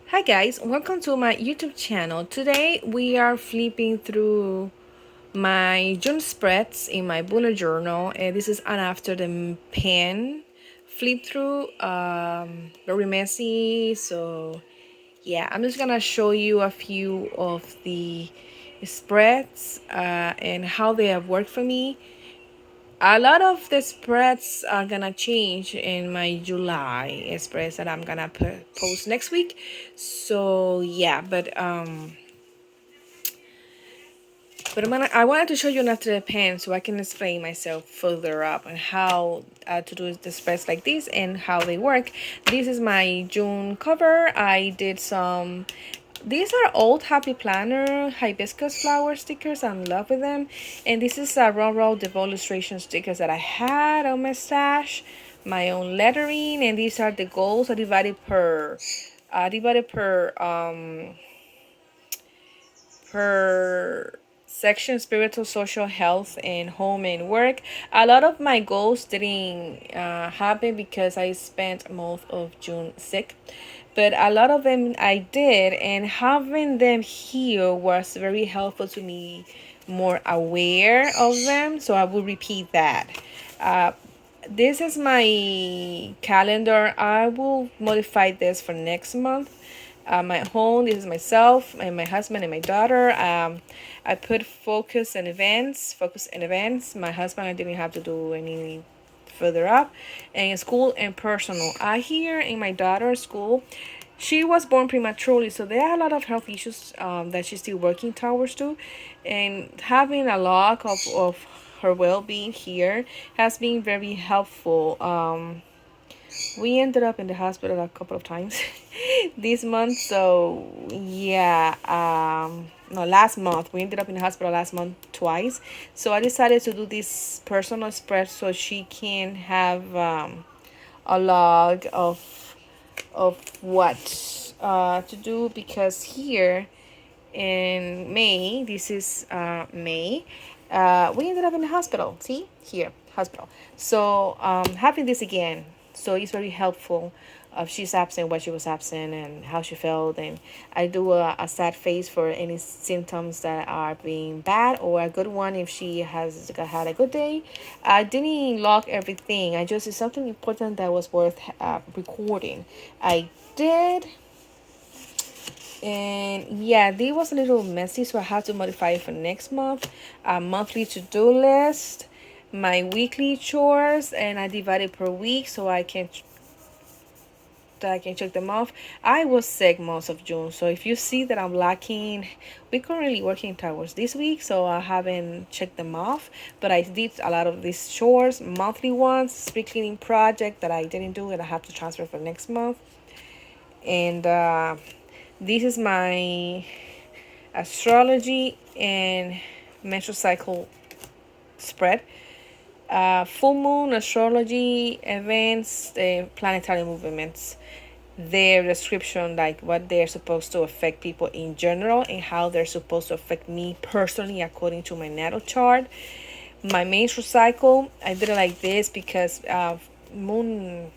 Hi guys, welcome to my YouTube channel. Today we are flipping through my June spreads in my bullet journal, and this is an after the pen flip through. Very messy, so yeah, I'm just gonna show you a few of the spreads and how they have worked for me. A lot of the spreads are gonna change in my July spreads that I'm gonna post next week. So yeah, I wanted to show you an after the pen so I can explain myself further up and how to do the spreads like this and how they work. This is my June cover. I did some. These are old Happy Planner hibiscus flower stickers. I'm in love with them. And this is a Roll Devo illustration stickers that I had on my stash. My own lettering, and these are the goals. I divided per section: spiritual, social, health, and home and work. A lot of my goals didn't happen because I spent most of June sick, but a lot of them I did, and having them here was very helpful to me, more aware of them. So I will repeat that. uh, this is my calendar. I will modify this for next month. My home, this is myself and my husband and my daughter. I put focus and events. My husband, I didn't have to do any further up. And school and personal. I hear in my daughter's school, she was born prematurely, so there are a lot of health issues that she's still working towards too. And having a log of her well-being here has been very helpful. We ended up in the hospital a couple of times this month. So yeah, no, last month we ended up in the hospital last month twice. So I decided to do this personal spread so she can have a log of what to do, because here in May, this is May, we ended up in the hospital. See here, hospital. So having this again, so it's very helpful. She's absent, why she was absent, and how she felt. And I do a sad face for any symptoms that are being bad, or a good one if she has had a good day. I didn't log everything. I just, it's something important that was worth recording. I did. And yeah, they was a little messy, so I had to modify it for next month. A monthly to-do list, my weekly chores, and I divided per week so I can check them off. I was sick most of June, so if you see that I'm lacking, we're currently working towards this week, so I haven't checked them off. But I did a lot of these chores, monthly ones, spring cleaning project that I didn't do and I have to transfer for next month. And this is my astrology and menstrual cycle spread. Full moon, astrology, events, planetary movements, their description, like what they're supposed to affect people in general and how they're supposed to affect me personally according to my natal chart. My menstrual cycle, I did it like this because moon,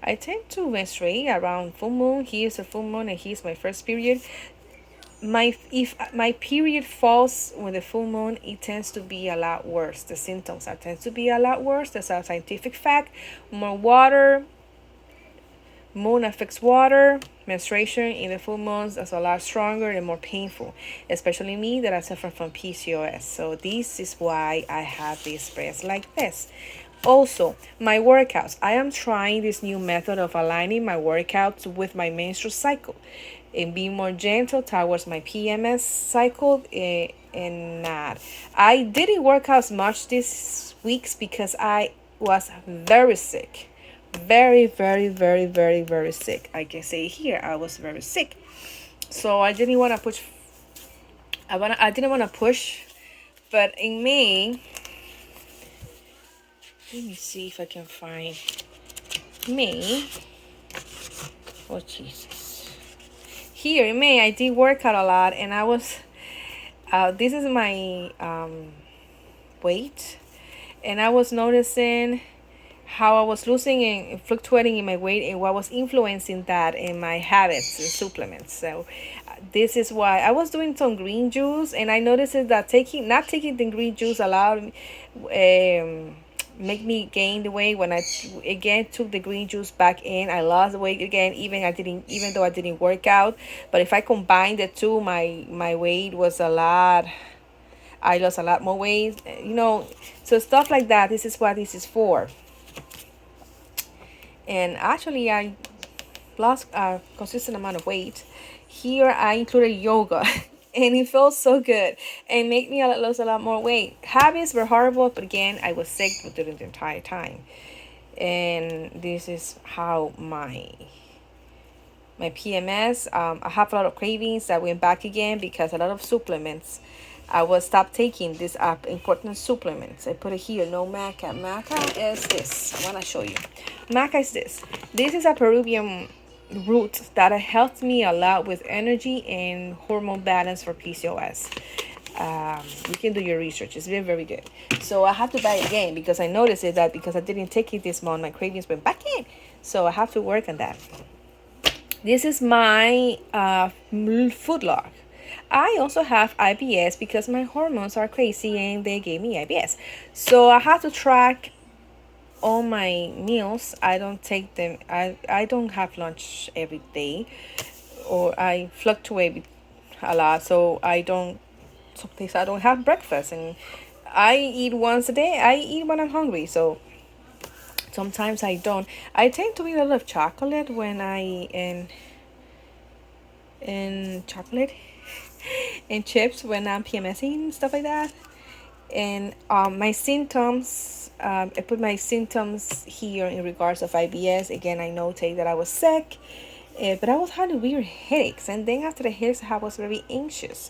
I tend to menstruate around full moon. He is a full moon and he's my first period. My if my period falls with the full moon, it tends to be a lot worse. The symptoms are tends to be a lot worse. That's a scientific fact. More water, moon affects water. Menstruation in the full moons is a lot stronger and more painful, especially me that I suffer from PCOS. So this is why I have these spreads like this. Also, my workouts. I am trying this new method of aligning my workouts with my menstrual cycle and being more gentle towards my PMS cycle and not. I didn't work out as much this weeks because I was very sick. Very, very, very, very, very sick. I can say here I was very sick. So I didn't want to push. I didn't want to push, but in May, let me see if I can find May. Oh Jesus! Here in May, I did work out a lot, and I was. This is my weight, and I was noticing how I was losing and fluctuating in my weight and what was influencing that in my habits and supplements. So this is why I was doing some green juice, and I noticed that taking not taking the green juice allowed make me gain the weight. When I again took the green juice back in, I lost weight again, even though I didn't work out. But if I combined the two, my weight was a lot. I lost a lot more weight, so stuff like that. This is what this is for. And actually I lost a consistent amount of weight. Here I included yoga and it felt so good and made me lose a lot more weight. Habits were horrible, but again I was sick during the entire time. And this is how my PMS. I have a lot of cravings that went back again because a lot of supplements. I will stop taking these important supplements. I put it here. No maca. Maca is this. I want to show you. Maca is this. This is a Peruvian root that helped me a lot with energy and hormone balance for PCOS. You can do your research. It's very, very good. So I have to buy it again because I noticed it that because I didn't take it this month, my cravings went back in. So I have to work on that. This is my food log. I also have IBS because my hormones are crazy and they gave me IBS. So I have to track all my meals. I don't take them. I don't have lunch every day, or I fluctuate a lot. So I don't. Some days I don't have breakfast, and I eat once a day. I eat when I'm hungry. So sometimes I don't. I tend to eat a lot of chocolate when I and chocolate and chips when I'm PMSing and stuff like that. And my symptoms, I put my symptoms here in regards of IBS. Again, I notate that I was sick, but I was having weird headaches, and then after the headaches I was very anxious.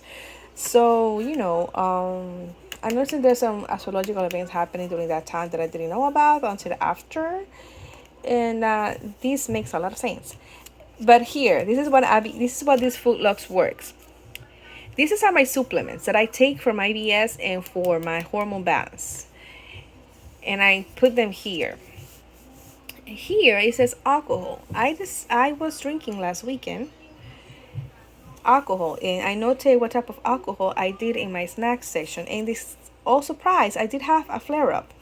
So I noticed there's some astrological events happening during that time that I didn't know about until after, and this makes a lot of sense. But here, this is what this food lux works. These are my supplements that I take for my IBS and for my hormone balance. And I put them here. Here it says alcohol. I was drinking last weekend alcohol, and I noted what type of alcohol I did in my snack section. And this all surprise, I did have a flare up.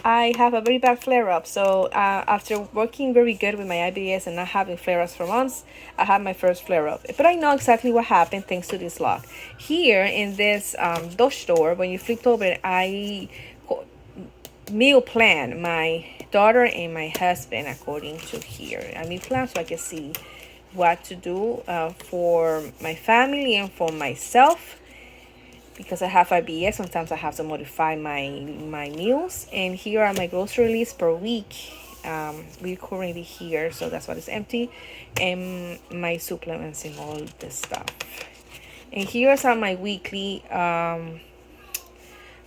I have a very bad flare up. So after working very good with my IBS and not having flare ups for months, I had my first flare up. But I know exactly what happened thanks to this lock. Here in this Dutch store, when you flipped over, I meal plan my daughter and my husband according to here. I meal plan so I can see what to do for my family and for myself. Because I have IBS, sometimes I have to modify my meals. And here are my grocery lists per week. We're currently here, so that's why it's empty. And my supplements and all this stuff. And here's are my weekly. I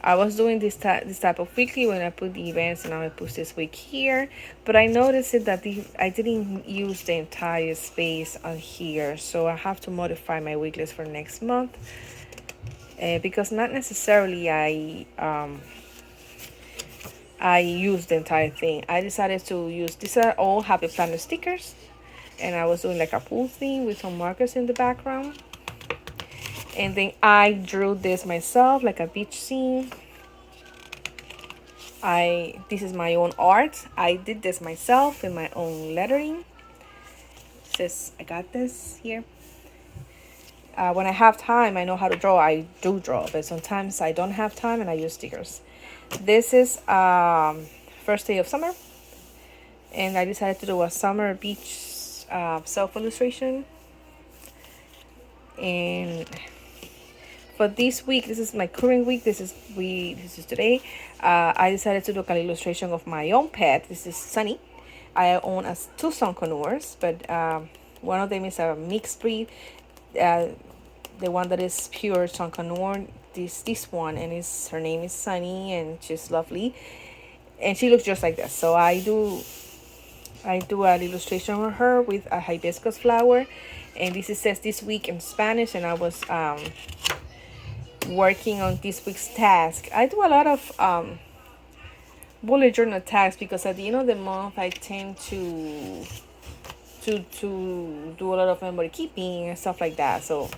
was doing this type of weekly when I put the events, and now I put this week here. But I noticed that I didn't use the entire space on here, so I have to modify my weeklies for next month. Because not necessarily I used the entire thing. I decided to use, these are all Happy Planner stickers, and I was doing like a pool thing with some markers in the background. And then I drew this myself, like a beach scene. This is my own art. I did this myself in my own lettering. It says I got this here. When I have time, I know how to draw. I do draw, but sometimes I don't have time and I use stickers. This is first day of summer, and I decided to do a summer beach self illustration. And for this week, this is my current week. This is today. I decided to do an illustration of my own pet. This is Sunny. I own two Sunconures, but one of them is a mixed breed. The one that is pure Sunconure, this one, and her name is Sunny, and she's lovely, and she looks just like this. So I do an illustration of her with a hibiscus flower, and this says this week in Spanish, and I was working on this week's task. I do a lot of bullet journal tags, because at the end of the month I tend to do a lot of memory keeping and stuff like that. So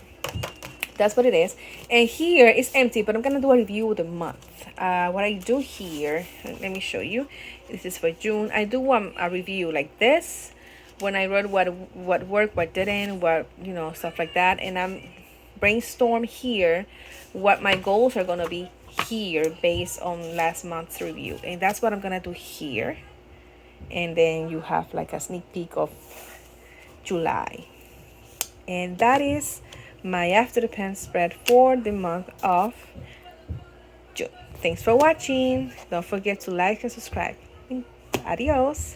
that's what it is. And here it's empty, but I'm gonna do a review of the month. What I do here, let me show you. This is for June. I do a review like this, when I wrote what worked, what didn't, what, stuff like that. And I'm brainstorm here what my goals are gonna be here based on last month's review, and that's what I'm gonna do here. And then you have like a sneak peek of July. And that is my after the pen spread for the month of June. Thanks for watching. Don't forget to like and subscribe. Adios.